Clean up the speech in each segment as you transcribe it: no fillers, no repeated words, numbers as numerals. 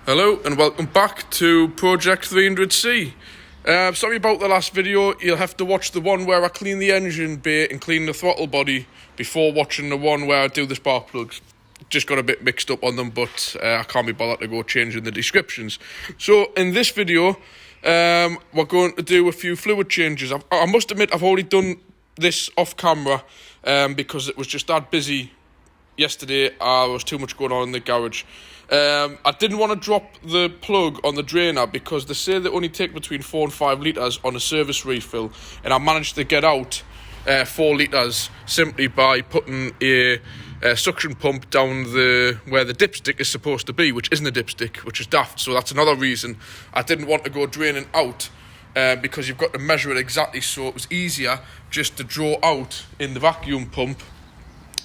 Hello and welcome back to Project 300C. Sorry about the last video. You'll have to watch the one where I clean the engine bay and clean the throttle body before watching the one where I do the spark plugs. Just got a bit mixed up on them, but I can't be bothered to go changing the descriptions. So in this video, we're going to do a few fluid changes. I must admit I've already done this off camera because it was just that busy yesterday. There was too much going on in the garage. I didn't want to drop the plug on the drainer because they say they only take between 4 and 5 litres on a service refill, and I managed to get out 4 litres simply by putting a suction pump down where the dipstick is supposed to be, which isn't a dipstick, which is daft. So that's another reason I didn't want to go draining out, because you've got to measure it exactly, so it was easier just to draw out in the vacuum pump.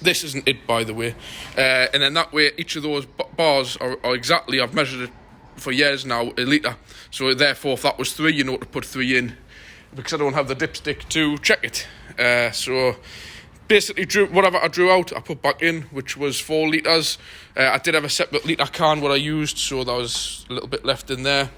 This isn't it, by the way, and then that way each of those bars are exactly, I've measured it for years now, a litre, so therefore if that was 3, you know to put 3 in, because I don't have the dipstick to check it. So basically whatever I drew out I put back in, which was 4 litres. I did have a separate litre can what I used, so there was a little bit left in there.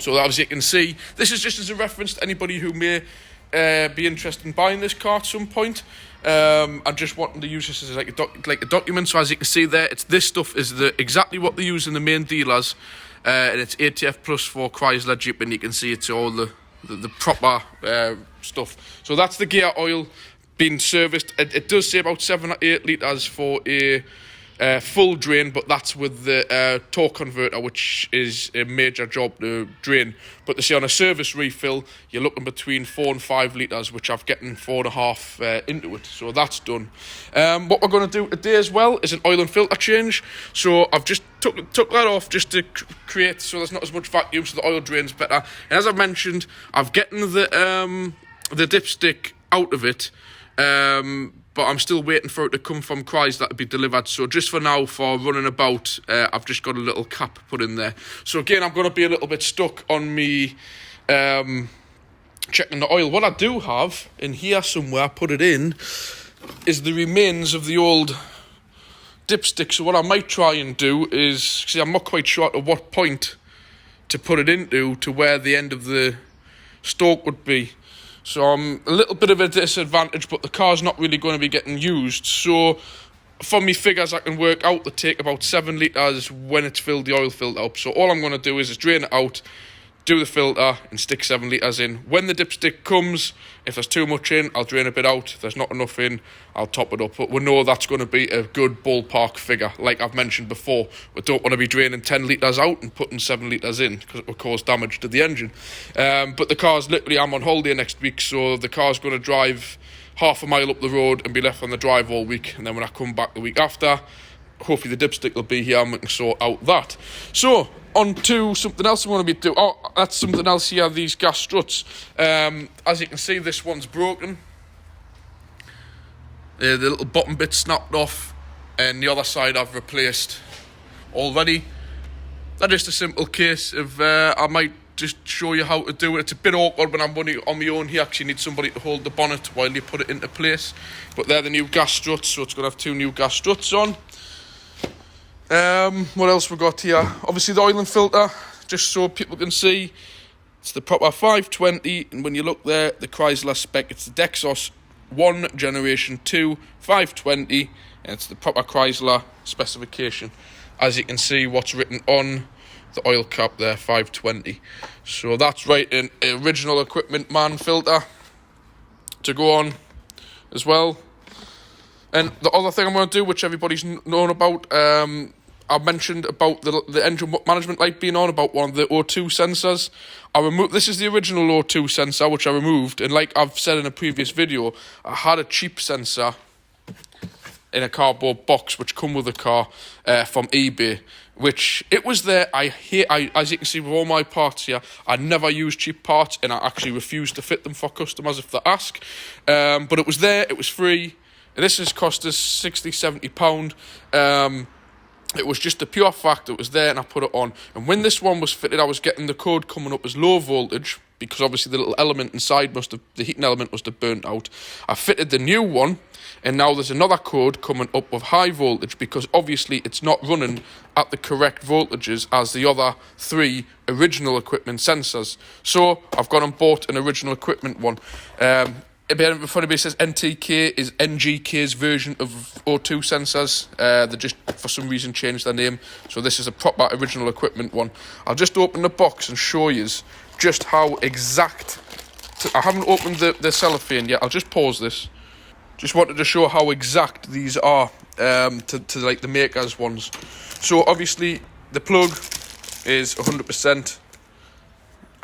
So that, as you can see, this is just as a reference to anybody who may be interested in buying this car at some point. I'm just wanting to use this as like a document. So as you can see there, this stuff is exactly what they use in the main dealers, and it's ATF plus for Chrysler, Jeep, and you can see it's all the proper stuff. So that's the gear oil being serviced. It does say about 7 or 8 litres for a full drain, but that's with the torque converter, which is a major job to drain. But they say on a service refill you're looking between 4 and 5 litres, which I've getting 4.5 into it, so that's done. What we're going to do today as well is an oil and filter change. So I've just took that off just to create so there's not as much vacuum, so the oil drains better. And as I mentioned, I've getting the dipstick out of it, but I'm still waiting for it to come from Chrysler to be delivered. So just for now, for running about, I've just got a little cap put in there. So again, I'm going to be a little bit stuck on me checking the oil. What I do have in here somewhere, I put it in, is the remains of the old dipstick. So what I might try and do is, see, I'm not quite sure at what point to put it into, to where the end of the stalk would be. So I'm a little bit of a disadvantage, but the car's not really going to be getting used. So from me figures, I can work out to take about 7 litres when it's filled the oil filter up. So all I'm going to do is just drain it out, do the filter, and stick 7 litres in. When the dipstick comes, if there's too much in, I'll drain a bit out. If there's not enough in, I'll top it up. But we know that's going to be a good ballpark figure. Like I've mentioned before, we don't want to be draining 10 litres out and putting 7 litres in, because it will cause damage to the engine. But the car's literally, I'm on holiday next week, so the car's going to drive half a mile up the road and be left on the drive all week. And then when I come back the week after, hopefully the dipstick will be here and we can sort out that. So on to something else I'm going to be doing. Oh, that's something else here, these gas struts. As you can see, this one's broken. The little bottom bit snapped off, and the other side I've replaced already. That's just a simple case of I might just show you how to do it. It's a bit awkward when I'm running on my own here, because you need somebody to hold the bonnet while you put it into place. But they're the new gas struts, so it's going to have 2 new gas struts on. What else we got here? Obviously the oil and filter, just so people can see, it's the proper 520, and when you look there, the Chrysler spec, it's the Dexos 1 Generation 2 520, and it's the proper Chrysler specification. As you can see, what's written on the oil cap there, 520. So that's right, an original equipment man filter to go on as well. And the other thing I'm going to do, which everybody's known about, I mentioned about the engine management light being on, about one of the O2 sensors. This is the original O2 sensor, which I removed. And like I've said in a previous video, I had a cheap sensor in a cardboard box, which come with the car from eBay. Which, it was there. As you can see with all my parts here, I never use cheap parts, and I actually refuse to fit them for customers if they ask. But it was there, it was free. This has cost us £60–70. It was just the pure fact it was there, and I put it on. And when this one was fitted, I was getting the code coming up as low voltage. because obviously the little element inside the heating element must have burnt out. I fitted the new one, and now there's another code coming up of high voltage, because obviously it's not running at the correct voltages as the other 3 original equipment sensors. So I've gone and bought an original equipment one. A bit funny, but it says NTK is NGK's version of O2 sensors. They just, for some reason, changed their name. So this is a proper original equipment one. I'll just open the box and show you just how exact... I haven't opened the cellophane yet. I'll just pause this. Just wanted to show how exact these are to like the maker's ones. So obviously the plug is 100%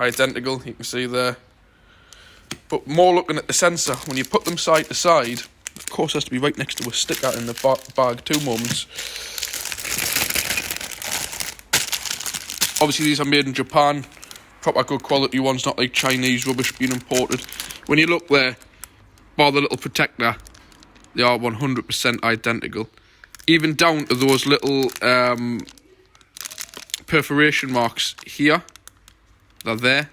identical. You can see there. But more looking at the sensor, when you put them side to side, of course it has to be right next to a sticker in the bag, 2 moments. Obviously these are made in Japan, proper good quality ones, not like Chinese rubbish being imported. When you look there, bar the little protector, they are 100% identical. Even down to those little perforation marks here, they're there.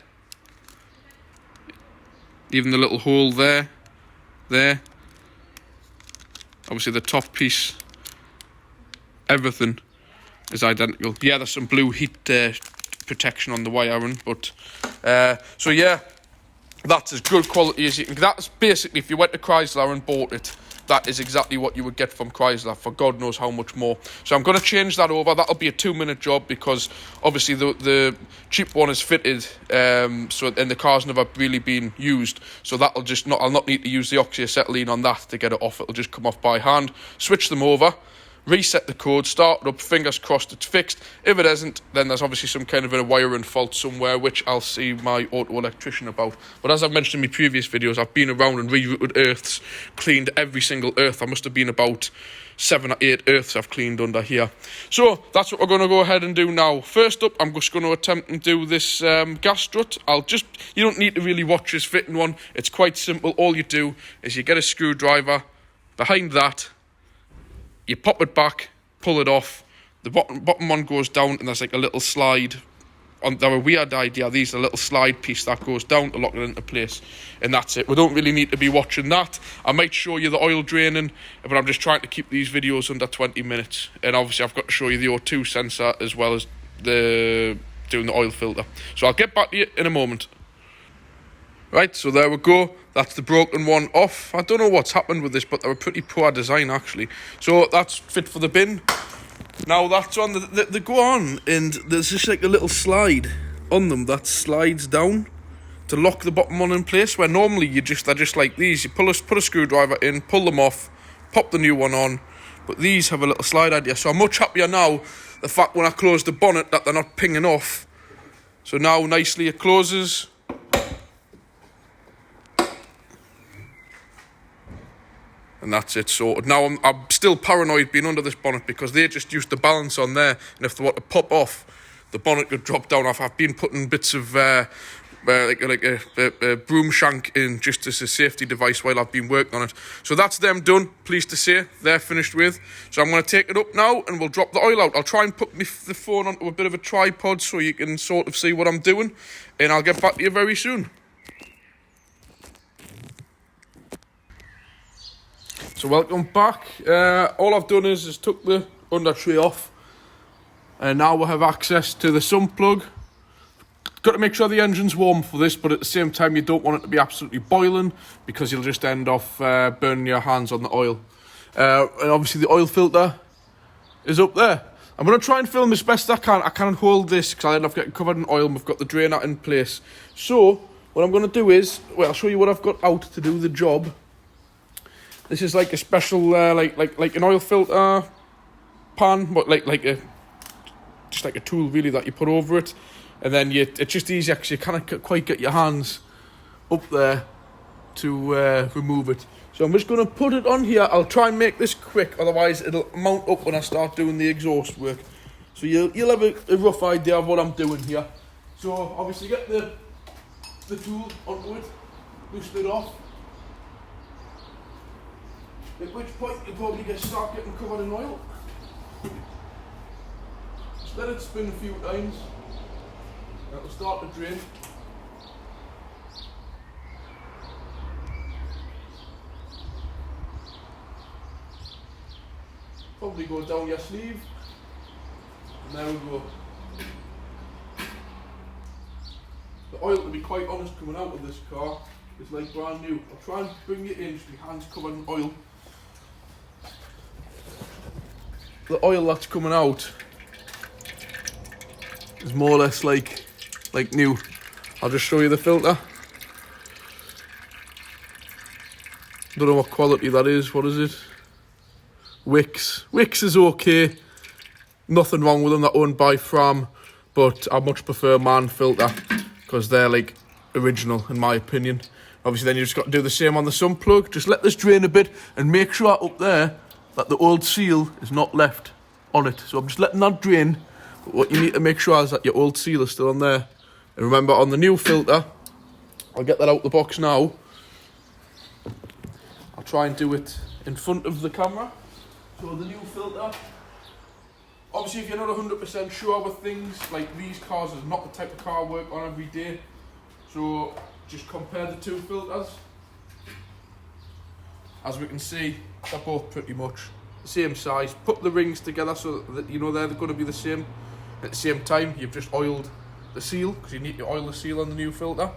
Even the little hole there. Obviously the top piece, everything is identical. Yeah, there's some blue heat protection on the wiring, but so yeah, that's as good quality as you can. That's basically, if you went to Chrysler and bought it, that is exactly what you would get from Chrysler for God knows how much more. So I'm going to change that over. That'll be a 2-minute job, because obviously the cheap one is fitted, and the car's never really been used. So that'll just I'll not need to use the oxyacetylene on that to get it off. It'll just come off by hand. Switch them over, reset the code, start it up, fingers crossed it's fixed. If it isn't, then there's obviously some kind of a wiring fault somewhere, which I'll see my auto electrician about. But as I've mentioned in my previous videos, I've been around and rerouted earths, cleaned every single earth. I must have been about 7 or 8 earths I've cleaned under here. So that's what we're going to go ahead and do now. First up, I'm just going to attempt and do this gas strut. You don't need to really watch this fitting one. It's quite simple. All you do is you get a screwdriver behind that, you pop it back, pull it off, the bottom one goes down, and there's like a little slide. They're a weird idea. These are a little slide piece that goes down to lock it into place, and that's it. We don't really need to be watching that. I might show you the oil draining, but I'm just trying to keep these videos under 20 minutes. And obviously I've got to show you the O2 sensor as well as doing the oil filter. So I'll get back to you in a moment. Right, so there we go. That's the broken one off. I don't know what's happened with this, but they're a pretty poor design, actually. So that's fit for the bin. Now that's on. They go on, and there's just like a little slide on them that slides down to lock the bottom one in place, where normally they're just like these. You put a screwdriver in, pull them off, pop the new one on. But these have a little slide idea. So I'm much happier now, the fact when I close the bonnet, that they're not pinging off. So now nicely it closes. And that's it sorted. Now I'm still paranoid being under this bonnet, because they just used the balance on there, and if they want to pop off, the bonnet could drop down off. I've been putting bits of like a broom shank in just as a safety device while I've been working on it. So that's them done. Pleased to say they're finished with. So I'm going to take it up now, and we'll drop the oil out. I'll try and put the phone onto a bit of a tripod so you can sort of see what I'm doing, and I'll get back to you very soon. So welcome back. All I've done is took the under tray off, and now we have access to the sump plug. Got to make sure the engine's warm for this, but at the same time you don't want it to be absolutely boiling, because you'll just end off burning your hands on the oil. And obviously the oil filter is up there. I'm going to try and film as best I can. I can't hold this because I end up getting covered in oil, and we've got the drainer in place. So what I'm going to do is, well, I'll show you what I've got out to do the job. This is like a special, like an oil filter pan, but just like a tool really that you put over it, and then it's just easier because you can't quite get your hands up there to remove it. So I'm just going to put it on here. I'll try and make this quick, otherwise it'll mount up when I start doing the exhaust work. So you'll have a rough idea of what I'm doing here. So obviously get the tool onto it, loosen it off. At which point you'll probably start getting covered in oil. Just let it spin a few times. It'll start to drain. probably go down your sleeve. And there we go. The oil, to be quite honest, coming out of this car is like brand new. I'll try and bring it in, so my hands covered in oil. The oil that's coming out is more or less like new. I'll just show you the filter. Don't know what quality that is. What is it? Wicks. Wicks is okay. Nothing wrong with them. They're owned by Fram, but I much prefer Man filter because they're like original in my opinion. Obviously, then you just got to do the same on the sump plug. Just let this drain a bit and make sure up there that the old seal is not left on it. So I'm just letting that drain. But what you need to make sure is that your old seal is still on there. And remember, on the new filter, I'll get that out the box now. I'll try and do it in front of the camera. So the new filter, obviously if you're not 100% sure with things, like these cars is not the type of car I work on every day. So just compare the two filters. As we can see, they're both pretty much the same size. Put the rings together so that you know they're going to be the same. At the same time, you've just oiled the seal, because you need to oil the seal on the new filter.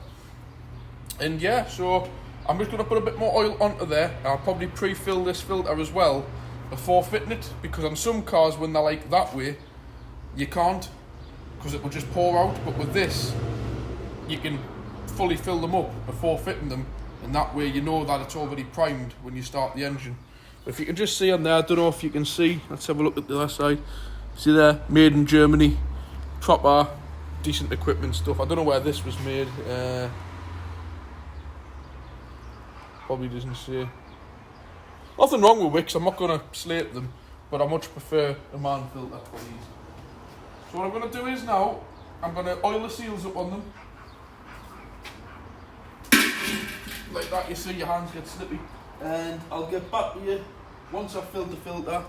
And yeah, so I'm just going to put a bit more oil onto there. I'll probably pre-fill this filter as well before fitting it, because on some cars when they're like that way, you can't, because it will just pour out. But with this, you can fully fill them up before fitting them, and that way you know that it's already primed when you start the engine. But if you can just see on there, I don't know if you can see, let's have a look at the other side. See there, made in Germany, proper decent equipment stuff. I don't know where this was made, probably doesn't say. Nothing wrong with wicks, I'm not going to slate them, but I much prefer a Man filter for these. So what I'm going to do is now, I'm going to oil the seals up on them. Like that, you see your hands get slippy. And I'll get back to you once I've filled the filter,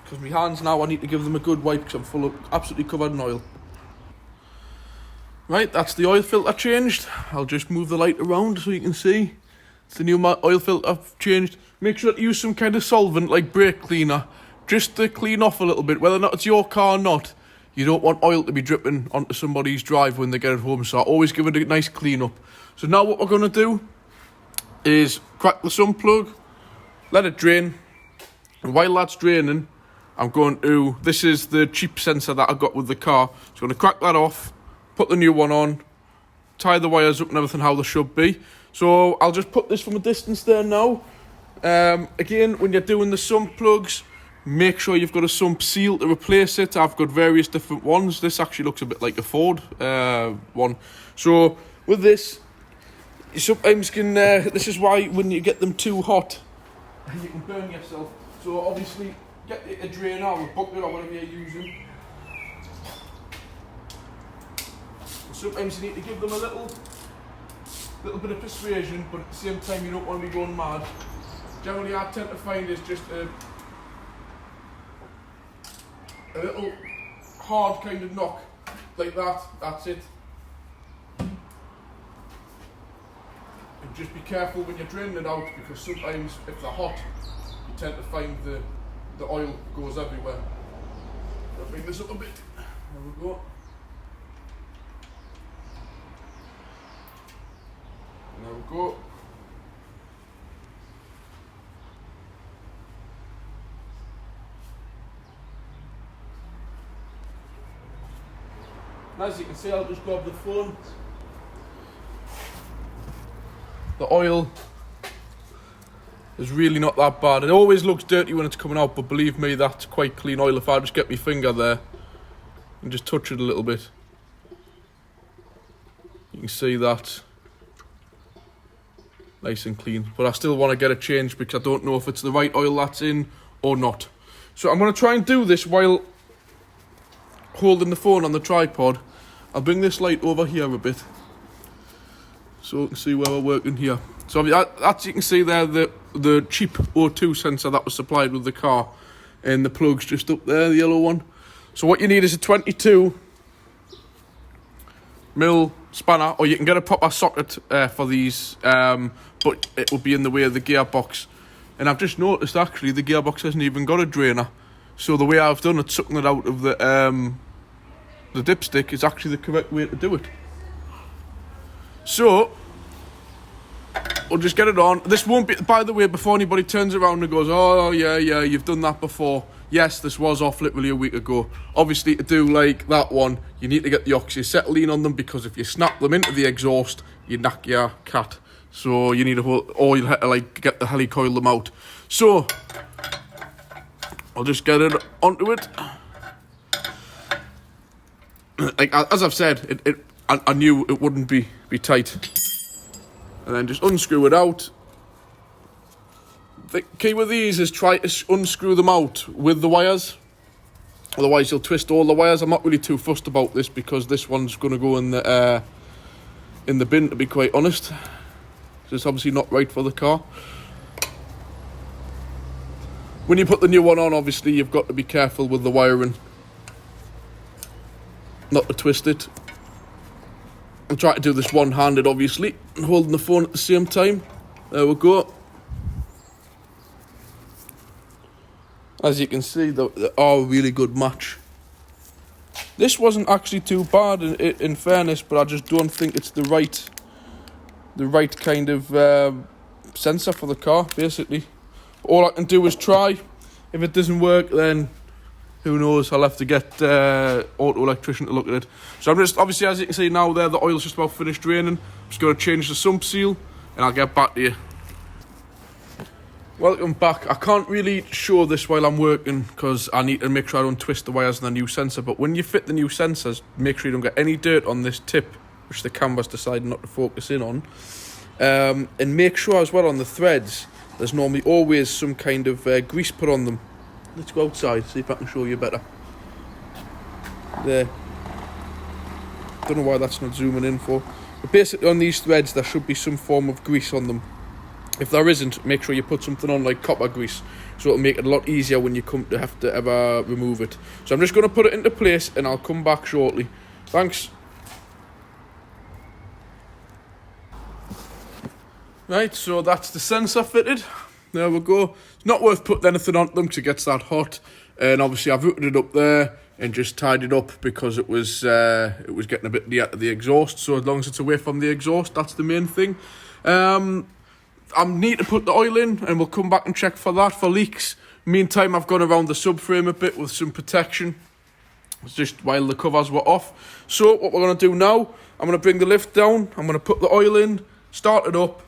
because my hands now, I need to give them a good wipe because I'm full of, absolutely covered in oil. Right, that's the oil filter changed. I'll just move the light around so you can see. It's the new oil filter I've changed. Make sure to use some kind of solvent like brake cleaner, just to clean off a little bit. Whether or not it's your car or not, you don't want oil to be dripping onto somebody's drive when they get it home, so always give it a nice clean up. So now what we're going to do is crack the sump plug, let it drain, and while that's draining, I'm going to, this is the cheap sensor that I got with the car, so I'm going to crack that off, put the new one on, tie the wires up and everything how they should be. So I'll just put this from a distance there now. Again, when you're doing the sump plugs, make sure you've got a sump seal to replace it. I've got various different ones. This actually looks a bit like a Ford one. So with this, you sometimes can, this is why when you get them too hot, you can burn yourself. So obviously, get a drain out, a bucket or whatever you're using. Sometimes you need to give them a little bit of persuasion, but at the same time you don't want to be going mad. Generally I tend to find is just a little hard kind of knock, like that, that's it. And just be careful when you're draining it out, because sometimes if they're hot, you tend to find the oil goes everywhere. I'll bring this up a bit, there we go. There we go. And as you can see, I'll just grab the phone. The oil is really not that bad. It always looks dirty when it's coming out, but believe me, that's quite clean oil. If I just get my finger there and just touch it a little bit, you can see that. Nice and clean, but I still want to get it changed because I don't know if it's the right oil that's in or not. So I'm going to try and do this while holding the phone on the tripod. I'll bring this light over here a bit so you can see where we're working here. So as you can see there, the cheap O2 sensor that was supplied with the car, and the plug's just up there, the yellow one. So what you need is a 22mm spanner, or you can get a proper socket for these, but it will be in the way of the gearbox. And I've just noticed actually the gearbox hasn't even got a drainer. So the way I've done it, sucking it out of the dipstick, is actually the correct way to do it. So we'll just get it on. This won't be, by the way, before anybody turns around and goes, oh yeah, you've done that before. Yes, this was off literally a week ago. Obviously, to do like that one, you need to get the oxyacetylene on them, because if you snap them into the exhaust, you knock your cat. So you need to hold, or you'll have to like get the helicoil them out. So I'll just get it onto it. Like as I've said, I knew it wouldn't be tight. And then just unscrew it out. The key with these is try to unscrew them out with the wires. Otherwise you'll twist all the wires. I'm not really too fussed about this, because this one's going to go in the bin, to be quite honest. So it's obviously not right for the car. When you put the new one on, obviously you've got to be careful with the wiring, not to twist it. I'm trying to do this one-handed, obviously, and holding the phone at the same time. There we go. As you can see, they are a really good match. This wasn't actually too bad in fairness, but I just don't think it's the right kind of sensor for the car, basically. All I can do is try. If it doesn't work, then who knows, I'll have to get auto electrician to look at it. So I'm just, obviously, as you can see now there, the oil's just about finished draining. I'm just going to change the sump seal, and I'll get back to you. Welcome back. I can't really show this while I'm working, because I need to make sure I don't twist the wires on the new sensor. But when you fit the new sensors, make sure you don't get any dirt on this tip, which the camera's decided not to focus in on. And make sure as well on the threads, there's normally always some kind of grease put on them. Let's go outside, see if I can show you better. There. Don't know why that's not zooming in for. But basically on these threads, there should be some form of grease on them. If there isn't, make sure you put something on like copper grease, so it'll make it a lot easier when you come to have to ever remove it. So I'm just going to put it into place, and I'll come back shortly. Thanks. Right, so that's the sensor fitted. There we go. It's not worth putting anything on them because it gets that hot. And obviously I've routed it up there and just tied it up because it was getting a bit near to the exhaust. So as long as it's away from the exhaust, that's the main thing. I need to put the oil in, and we'll come back and check for that, for leaks. Meantime, I've gone around the subframe a bit with some protection. It's just while the covers were off. So what we're going to do now, I'm going to bring the lift down, I'm going to put the oil in, start it up,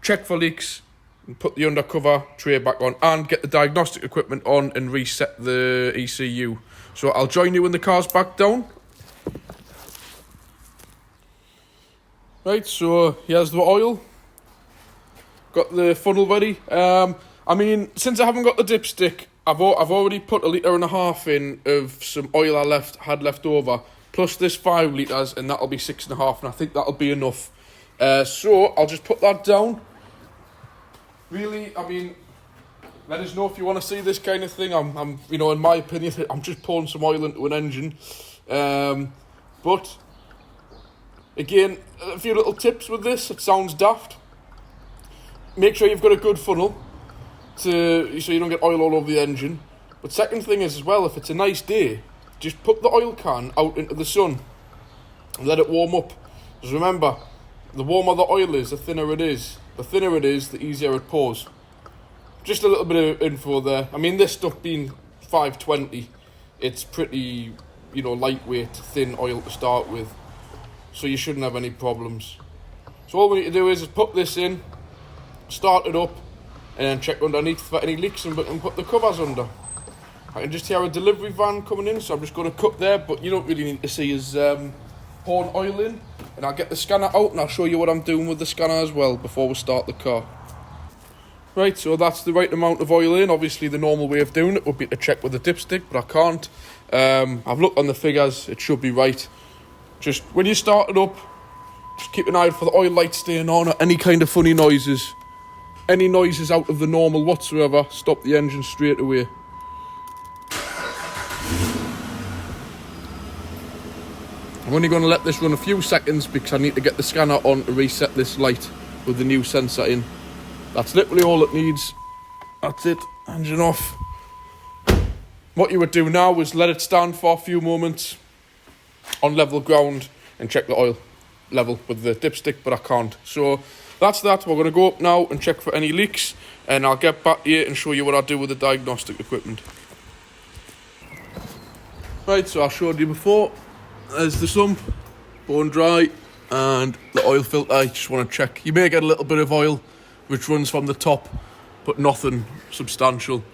check for leaks, and put the undercover tray back on, and get the diagnostic equipment on and reset the ECU. So I'll join you when the car's back down. Right, so here's the oil. Got the funnel ready. I mean, since I haven't got the dipstick, I've already put 1.5 litres in of some oil I had left over, plus this 5 litres, and that'll be 6.5, and I think that'll be enough. So I'll just put that down. Really, I mean, let us know if you want to see this kind of thing. I'm you know, in my opinion, I'm just pouring some oil into an engine. But again, a few little tips with this. It sounds daft. Make sure you've got a good funnel so you don't get oil all over the engine. But second thing is as well, if it's a nice day, just put the oil can out into the sun and let it warm up. Because remember, the warmer the oil is, the thinner it is. The thinner it is, the easier it pours. Just a little bit of info there. I mean, this stuff being 520, it's pretty, you know, lightweight, thin oil to start with. So you shouldn't have any problems. So all we need to do is put this in, start it up, and then check underneath for any leaks and put the covers under. I can just hear a delivery van coming in, so I'm just going to cut there, but you don't really need to see us pouring oil in. And I'll get the scanner out and I'll show you what I'm doing with the scanner as well before we start the car. Right, so that's the right amount of oil in. Obviously the normal way of doing it would be to check with the dipstick, but I can't. I've looked on the figures, it should be right. Just when you start it up, just keep an eye out for the oil light staying on or any kind of funny noises. Any noises out of the normal whatsoever, stop the engine straight away. I'm only going to let this run a few seconds because I need to get the scanner on to reset this light with the new sensor in. That's literally all it needs. That's it. Engine off. What you would do now is let it stand for a few moments on level ground and check the oil level with the dipstick, but I can't. So that's that. We're going to go up now and check for any leaks, and I'll get back here and show you what I do with the diagnostic equipment. Right, so I showed you before, there's the sump, bone dry, and the oil filter. I just want to check. You may get a little bit of oil which runs from the top, but nothing substantial.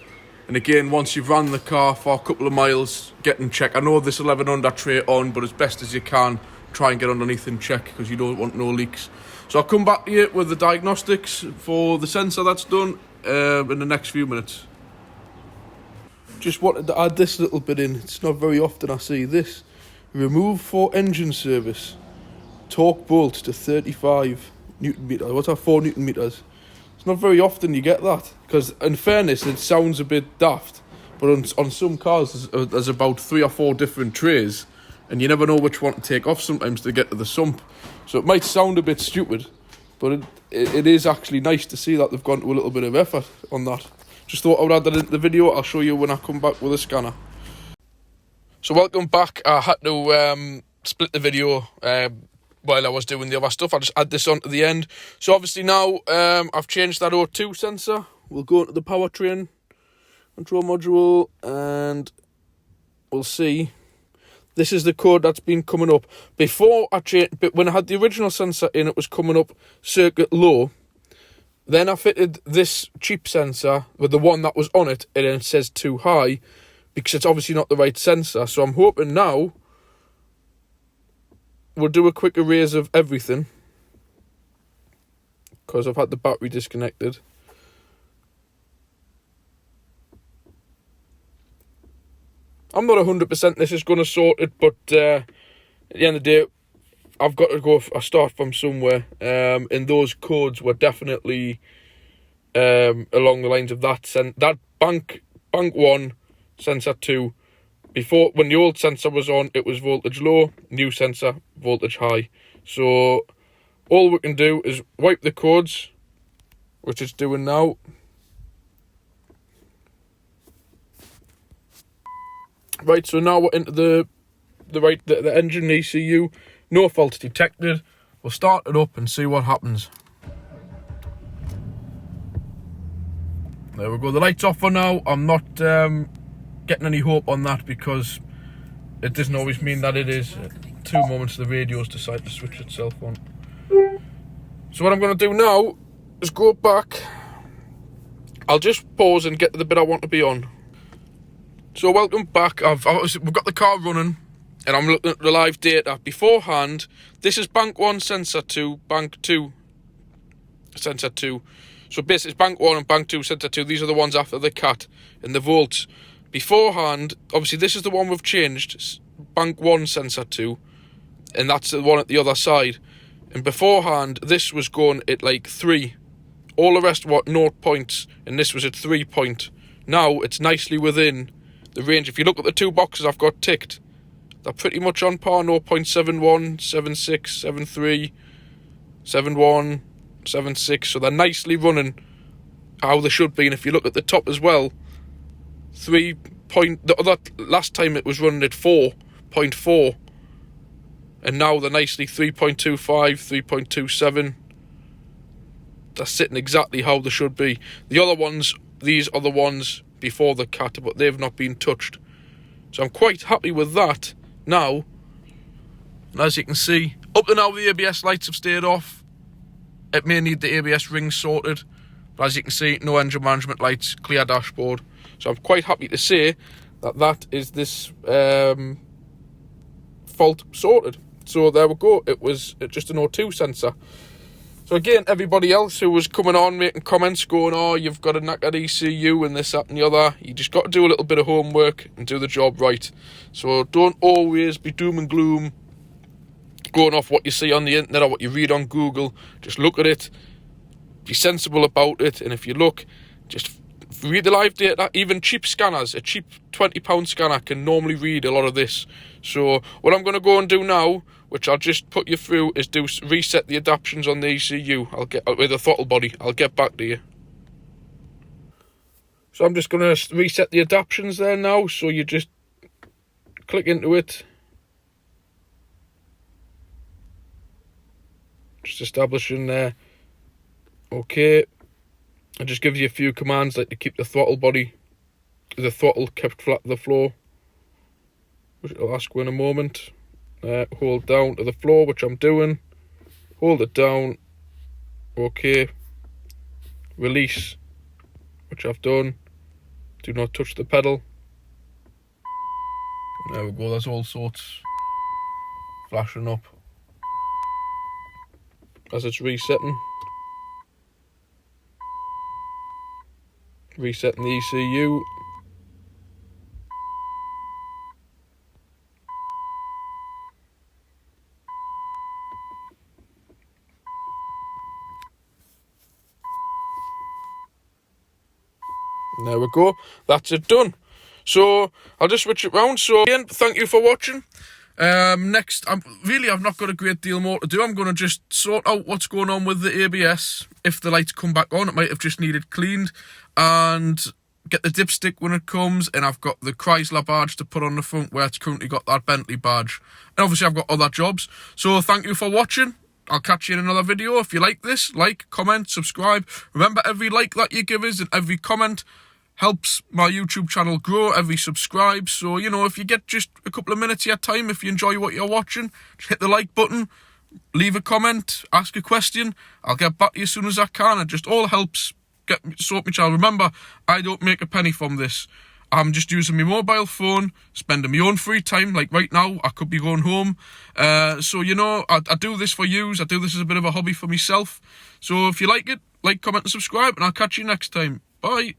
And again, once you've run the car for a couple of miles, get and check. I know this 1100 tray on, but as best as you can, try and get underneath and check, because you don't want no leaks. So I'll come back here with the diagnostics for the sensor that's done in the next few minutes. Just wanted to add this little bit in. It's not very often I see this. Remove for engine service. Torque bolt to 35 Newton meters. What's that, 4 Newton meters? It's not very often you get that, because in fairness it sounds a bit daft, but on some cars there's about 3 or 4 different trays, and you never know which one to take off sometimes to get to the sump. So it might sound a bit stupid, but it is actually nice to see that they've gone to a little bit of effort on that. Just thought I would add that into the video. I'll show you when I come back with a scanner. So welcome back. I had to split the video while I was doing the other stuff. I'll just add this on to the end. So obviously now I've changed that O2 sensor. We'll go into the powertrain control module and we'll see. This is the code that's been coming up. Before I changed, but when I had the original sensor in, it was coming up circuit low. Then I fitted this cheap sensor with the one that was on it, and it says too high, because it's obviously not the right sensor. So I'm hoping now we'll do a quick erase of everything, because I've had the battery disconnected. I'm not 100% this is going to sort it, but at the end of the day, I've got to go. I start from somewhere, and those codes were definitely along the lines of that bank 1, sensor 2. Before, when the old sensor was on, it was voltage low. New sensor, voltage high. So all we can do is wipe the codes, which it's doing now. Right, so now we're into the engine ECU. No faults detected. We'll start it up and see what happens. There we go. The light's off for now. I'm not getting any hope on that, because it doesn't always mean that it is. 2 moments the radio's decided to switch itself on. So what I'm going to do now is go back. I'll just pause and get to the bit I want to be on. So welcome back. We've got the car running, and I'm looking at the live data. Beforehand, this is bank 1, sensor 2, bank 2, sensor 2. So basically it's bank 1 and bank 2, sensor 2. These are the ones after the cat and the volts. Beforehand, obviously this is the one we've changed, bank 1, sensor 2, and that's the one at the other side. And beforehand, this was going at like 3. All the rest were 0 points, and this was at 3 point. Now it's nicely within the range. If you look at the 2 boxes I've got ticked, they're pretty much on par. 0.71, 76, 73, 71, 76. So they're nicely running how they should be. And if you look at the top as well, 3 point. The other last time it was running at 4.4, and now they're nicely 3.25, 3.27. They're sitting exactly how they should be. The other ones, these are the ones before the cat, but they've not been touched. So I'm quite happy with that now. And as you can see, up to now the ABS lights have stayed off. It may need the ABS rings sorted, but as you can see, no engine management lights, clear dashboard. So I'm quite happy to say that that is this fault sorted. So there we go. It was just an O2 sensor. So again, everybody else who was coming on making comments going, oh, you've got a knackered ECU and this, that and the other, you just got to do a little bit of homework and do the job right. So don't always be doom and gloom going off what you see on the internet or what you read on Google. Just look at it, be sensible about it, and if you look, just read the live data. Even cheap scanners, a cheap £20 scanner can normally read a lot of this. So what I'm going to go and do now, which I'll just put you through, is reset the adaptions on the ECU. I'll get with the throttle body. I'll get back to you. So I'm just going to reset the adaptions there now. So you just click into it. Just establishing there. Okay. It just gives you a few commands like to keep the throttle kept flat to the floor, which I'll ask you in a moment. Hold down to the floor, which I'm doing. Hold it down. Okay. Release, which I've done. Do not touch the pedal. There we go, there's all sorts flashing up as it's resetting. Resetting the ECU. And there we go, that's it done. So I'll just switch it round. So again, thank you for watching. Next, I've not got a great deal more to do. I'm going to just sort out what's going on with the ABS. If the lights come back on, it might have just needed cleaned, and get the dipstick when it comes. And I've got the Chrysler badge to put on the front where it's currently got that Bentley badge. And obviously I've got other jobs. So thank you for watching. I'll catch you in another video. If you like this, like, comment, subscribe. Remember, every like that you give us and every comment helps my YouTube channel grow, every subscribe. So, you know, if you get just a couple of minutes of your time, if you enjoy what you're watching, just hit the like button, leave a comment, ask a question. I'll get back to you as soon as I can. It just all helps sort my channel. Remember, I don't make a penny from this. I'm just using my mobile phone, spending my own free time. Like right now, I could be going home. So, you know, I do this for yous. I do this as a bit of a hobby for myself. So if you like it, like, comment and subscribe, and I'll catch you next time. Bye.